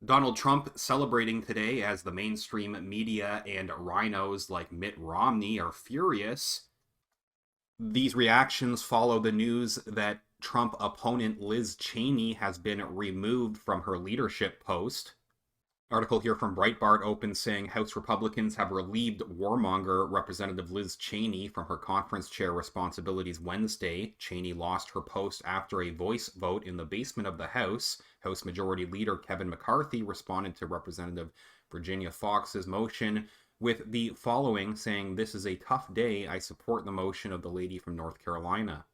Donald Trump celebrating today as the mainstream media and rhinos like Mitt Romney are furious. These reactions follow the news that Trump opponent Liz Cheney has been removed from her leadership post. Article here from Breitbart opens saying House Republicans have relieved warmonger Representative Liz Cheney from her conference chair responsibilities Wednesday. Cheney lost her post after a voice vote in the basement of the House. House Majority Leader Kevin McCarthy responded to Representative Virginia Fox's motion with the following, saying, "This is a tough day. I support the motion of the lady from North Carolina."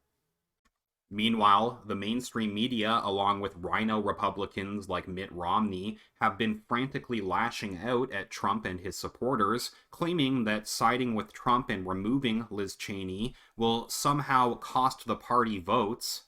Meanwhile, the mainstream media, along with rhino Republicans like Mitt Romney, have been frantically lashing out at Trump and his supporters, claiming that siding with Trump and removing Liz Cheney will somehow cost the party votes.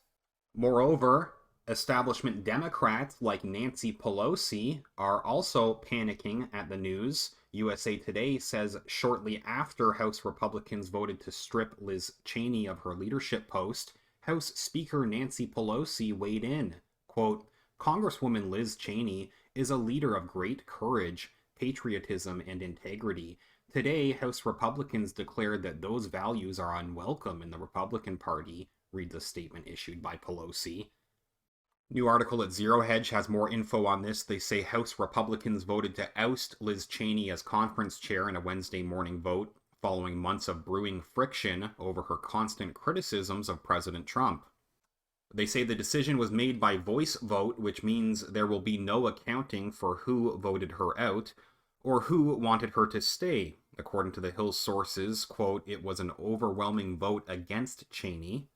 Moreover, establishment Democrats like Nancy Pelosi are also panicking at the news. USA Today says shortly after House Republicans voted to strip Liz Cheney of her leadership post, House Speaker Nancy Pelosi weighed in. Quote, "Congresswoman Liz Cheney is a leader of great courage, patriotism, and integrity. Today, House Republicans declared that those values are unwelcome in the Republican Party," reads a statement issued by Pelosi. New article at Zero Hedge has more info on this. They say House Republicans voted to oust Liz Cheney as conference chair in a Wednesday morning vote, following months of brewing friction over her constant criticisms of President Trump. They say the decision was made by voice vote, which means there will be no accounting for who voted her out or who wanted her to stay. According to the Hill sources, quote, "It was an overwhelming vote against Cheney."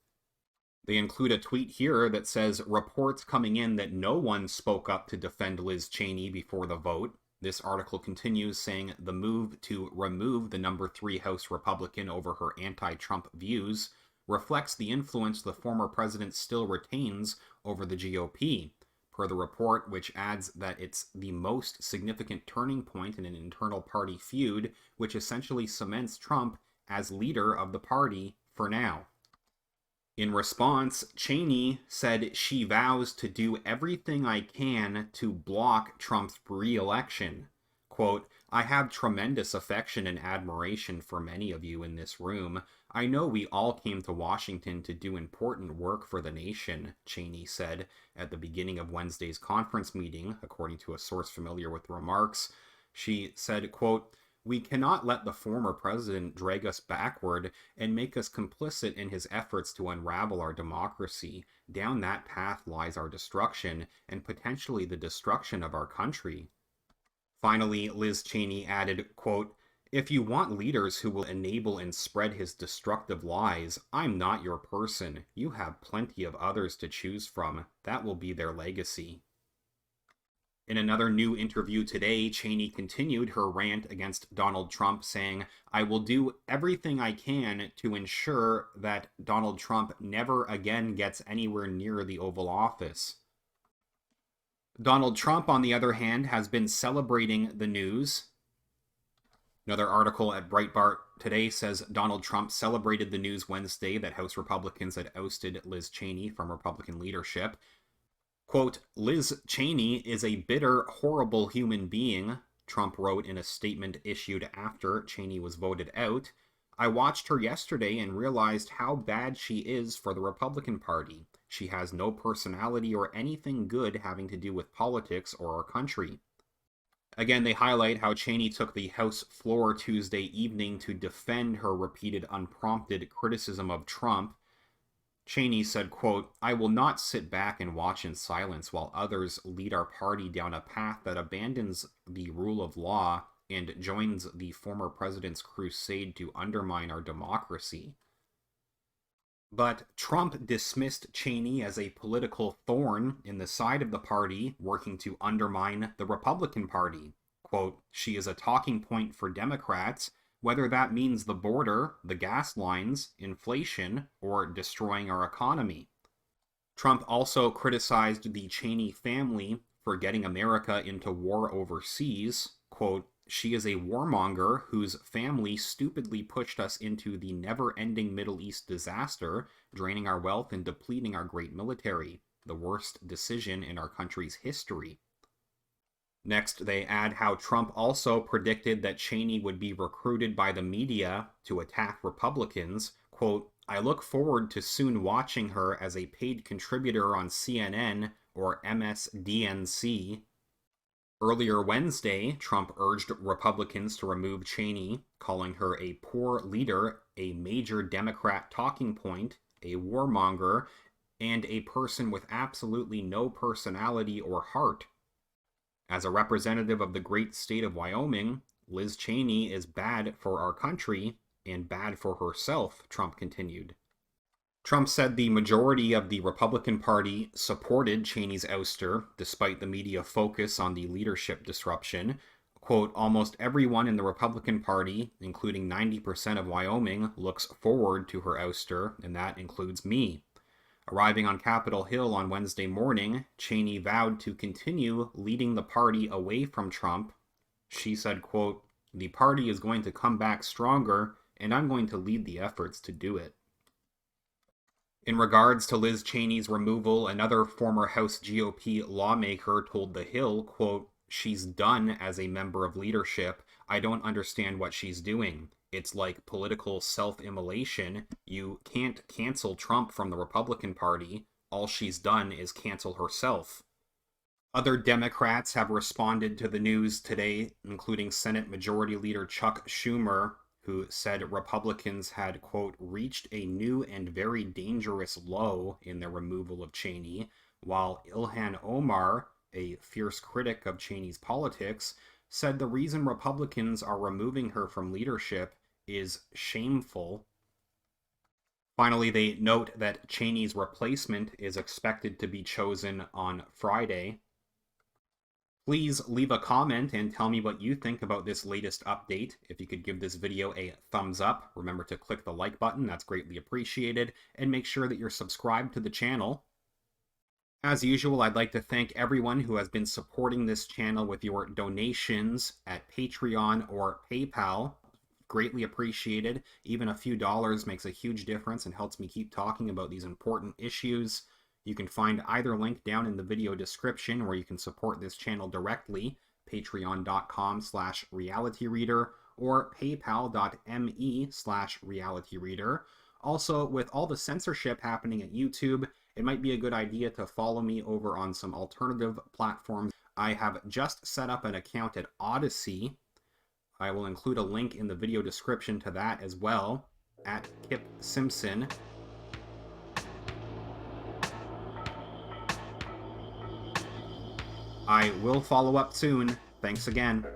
They include a tweet here that says reports coming in that no one spoke up to defend Liz Cheney before the vote. This article continues saying the move to remove the number 3 House Republican over her anti-Trump views reflects the influence the former president still retains over the GOP, per the report, which adds that it's the most significant turning point in an internal party feud, which essentially cements Trump as leader of the party for now. In response, Cheney said she vows to do everything I can to block Trump's re-election. Quote, "I have tremendous affection and admiration for many of you in this room. I know we all came to Washington to do important work for the nation," Cheney said at the beginning of Wednesday's conference meeting, according to a source familiar with the remarks. She said, quote, "We cannot let the former president drag us backward and make us complicit in his efforts to unravel our democracy. Down that path lies our destruction and potentially the destruction of our country." Finally, Liz Cheney added, quote, "If you want leaders who will enable and spread his destructive lies, I'm not your person. You have plenty of others to choose from. That will be their legacy." In another new interview today, Cheney continued her rant against Donald Trump, saying, "I will do everything I can to ensure that Donald Trump never again gets anywhere near the Oval Office." Donald Trump, on the other hand, has been celebrating the news. Another article at Breitbart today says Donald Trump celebrated the news Wednesday that House Republicans had ousted Liz Cheney from Republican leadership. Quote, "Liz Cheney is a bitter, horrible human being," Trump wrote in a statement issued after Cheney was voted out. "I watched her yesterday and realized how bad she is for the Republican Party. She has no personality or anything good having to do with politics or our country." Again, they highlight how Cheney took the House floor Tuesday evening to defend her repeated unprompted criticism of Trump. Cheney said, quote, "I will not sit back and watch in silence while others lead our party down a path that abandons the rule of law and joins the former president's crusade to undermine our democracy." But Trump dismissed Cheney as a political thorn in the side of the party working to undermine the Republican Party. Quote, "She is a talking point for Democrats, whether that means the border, the gas lines, inflation, or destroying our economy." Trump also criticized the Cheney family for getting America into war overseas. Quote, "She is a warmonger whose family stupidly pushed us into the never-ending Middle East disaster, draining our wealth and depleting our great military. The worst decision in our country's history." Next, they add how Trump also predicted that Cheney would be recruited by the media to attack Republicans. Quote, I look forward to soon watching her as a paid contributor on CNN or MSDNC. Earlier Wednesday, Trump urged Republicans to remove Cheney, calling her a poor leader, a major Democrat talking point, a warmonger, and a person with absolutely no personality or heart. As a representative of the great state of Wyoming, Liz Cheney is bad for our country and bad for herself, Trump continued. Trump said the majority of the Republican Party supported Cheney's ouster, despite the media focus on the leadership disruption. Quote, almost everyone in the Republican Party, including 90% of Wyoming, looks forward to her ouster, and that includes me. Arriving on Capitol Hill on Wednesday morning, Cheney vowed to continue leading the party away from Trump. She said, quote, the party is going to come back stronger, and I'm going to lead the efforts to do it. In regards to Liz Cheney's removal, another former House GOP lawmaker told The Hill, quote, she's done as a member of leadership. I don't understand what she's doing. It's like political self-immolation. You can't cancel Trump from the Republican Party. All she's done is cancel herself. Other Democrats have responded to the news today, including Senate Majority Leader Chuck Schumer, who said Republicans had, quote, reached a new and very dangerous low in their removal of Cheney, while Ilhan Omar, a fierce critic of Cheney's politics, said the reason Republicans are removing her from leadership is shameful. Finally, they note that Cheney's replacement is expected to be chosen on Friday. Please leave a comment and tell me what you think about this latest update. If you could give this video a thumbs up, remember to click the like button, that's greatly appreciated, and make sure that you're subscribed to the channel. As usual, I'd like to thank everyone who has been supporting this channel with your donations at Patreon or PayPal. Greatly appreciated. Even a few dollars makes a huge difference and helps me keep talking about these important issues. You can find either link down in the video description where you can support this channel directly, patreon.com/realityreader or paypal.me/realityreader. Also, with all the censorship happening at YouTube, it might be a good idea to follow me over on some alternative platforms. I have just set up an account at Odyssey. I will include a link in the video description to that as well, at Kip Simpson. I will follow up soon. Thanks again.